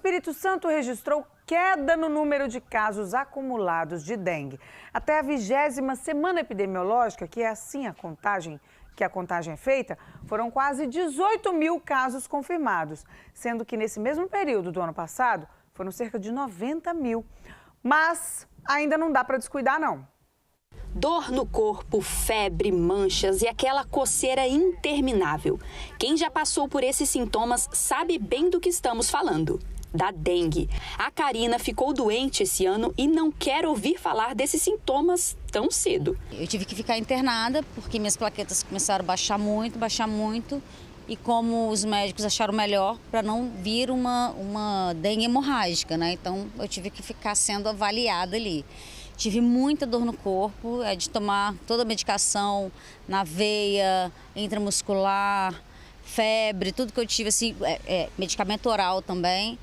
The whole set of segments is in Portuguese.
Espírito Santo registrou queda no número de casos acumulados de dengue. Até a 20ª semana epidemiológica, que é assim a contagem é feita, foram quase 18 mil casos confirmados, sendo que nesse mesmo período do ano passado foram cerca de 90 mil. Mas ainda não dá para descuidar, não. Dor no corpo, febre, manchas e aquela coceira interminável. Quem já passou por esses sintomas sabe bem do que estamos falando. Da dengue. A Karina ficou doente esse ano e não quer ouvir falar desses sintomas tão cedo. Eu tive que ficar internada porque minhas plaquetas começaram a baixar muito. E como os médicos acharam melhor para não vir uma dengue hemorrágica, né? Então eu tive que ficar sendo avaliada ali. Tive muita dor no corpo, de tomar toda a medicação na veia, intramuscular, febre, tudo que eu tive, assim, medicamento oral também.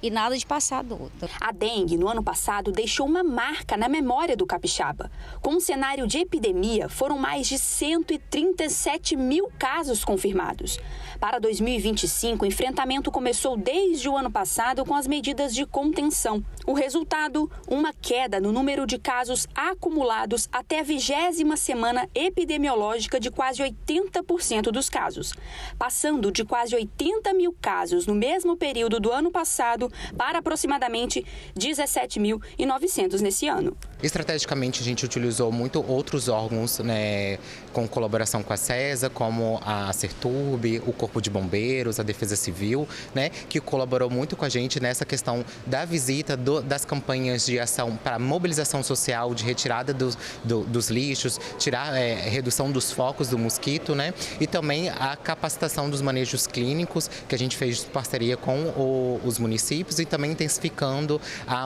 E nada de passar dor. A dengue, no ano passado, deixou uma marca na memória do capixaba. Com um cenário de epidemia, foram mais de 137 mil casos confirmados. Para 2025, o enfrentamento começou desde o ano passado com as medidas de contenção. O resultado, uma queda no número de casos acumulados até a 20ª semana epidemiológica de quase 80% dos casos, passando de quase 80 mil casos no mesmo período do ano passado para aproximadamente 17.900 nesse ano. Estrategicamente, a gente utilizou muito outros órgãos, né, com colaboração com a CESA, como a Serturb, o Corpo de Bombeiros, a Defesa Civil, né, que colaborou muito com a gente nessa questão da visita das campanhas de ação para mobilização social, de retirada dos lixos, redução dos focos do mosquito, né, e também a capacitação dos manejos clínicos, que a gente fez em parceria com os municípios e também intensificando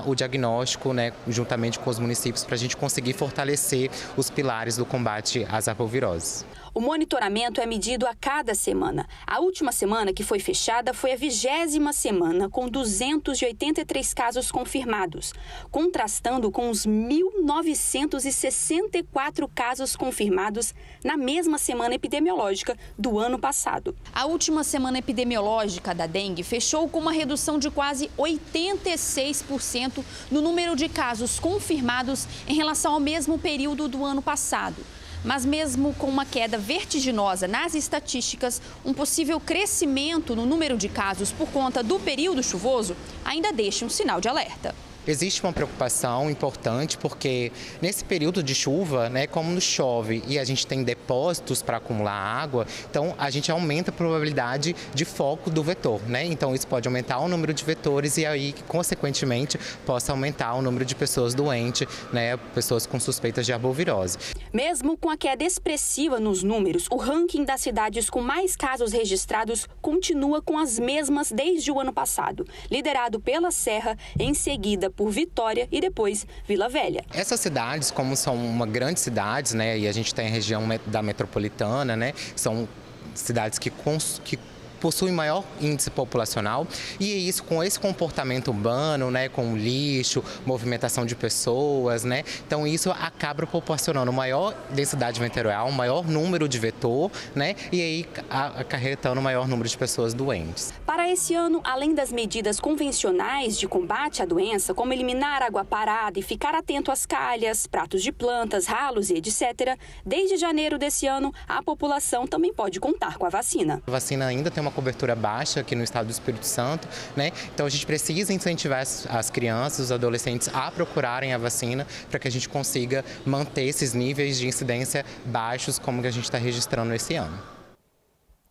o diagnóstico, né, juntamente com os municípios, para a gente conseguir fortalecer os pilares do combate às arboviroses. O monitoramento é medido a cada semana. A última semana que foi fechada foi a 20ª semana, com 283 casos confirmados, contrastando com os 1.964 casos confirmados na mesma semana epidemiológica do ano passado. A última semana epidemiológica da dengue fechou com uma redução de quase 86% no número de casos confirmados em relação ao mesmo período do ano passado. Mas mesmo com uma queda vertiginosa nas estatísticas, um possível crescimento no número de casos por conta do período chuvoso ainda deixa um sinal de alerta. Existe uma preocupação importante porque nesse período de chuva, né, como não chove e a gente tem depósitos para acumular água, então a gente aumenta a probabilidade de foco do vetor, né? Então isso pode aumentar o número de vetores e aí, consequentemente, possa aumentar o número de pessoas doentes, né, pessoas com suspeitas de arbovirose. Mesmo com a queda expressiva nos números, o ranking das cidades com mais casos registrados continua com as mesmas desde o ano passado, liderado pela Serra, em seguida por Vitória e depois Vila Velha. Essas cidades, como são uma grandes cidades, né, e a gente tem a região da metropolitana, né, são cidades que possuem maior índice populacional e é isso com esse comportamento urbano, né, com lixo, movimentação de pessoas, né, então isso acaba proporcionando maior densidade vetorial, maior número de vetor, né, e aí acarretando maior número de pessoas doentes. Para esse ano, além das medidas convencionais de combate à doença, como eliminar água parada e ficar atento às calhas, pratos de plantas, ralos e etc., desde janeiro desse ano, a população também pode contar com a vacina. A vacina ainda tem uma cobertura baixa aqui no estado do Espírito Santo, né? Então a gente precisa incentivar as crianças, os adolescentes a procurarem a vacina para que a gente consiga manter esses níveis de incidência baixos como que a gente está registrando esse ano.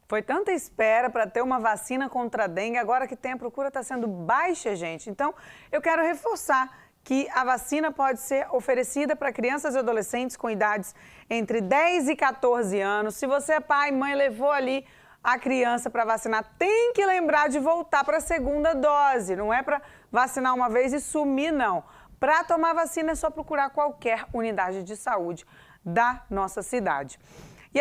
Foi tanta espera para ter uma vacina contra a dengue, agora que tem a procura está sendo baixa, gente. Então, eu quero reforçar que a vacina pode ser oferecida para crianças e adolescentes com idades entre 10 e 14 anos. Se você é pai, mãe, levou ali a criança para vacinar, tem que lembrar de voltar para a segunda dose. Não é para vacinar uma vez e sumir, não. Para tomar vacina é só procurar qualquer unidade de saúde da nossa cidade.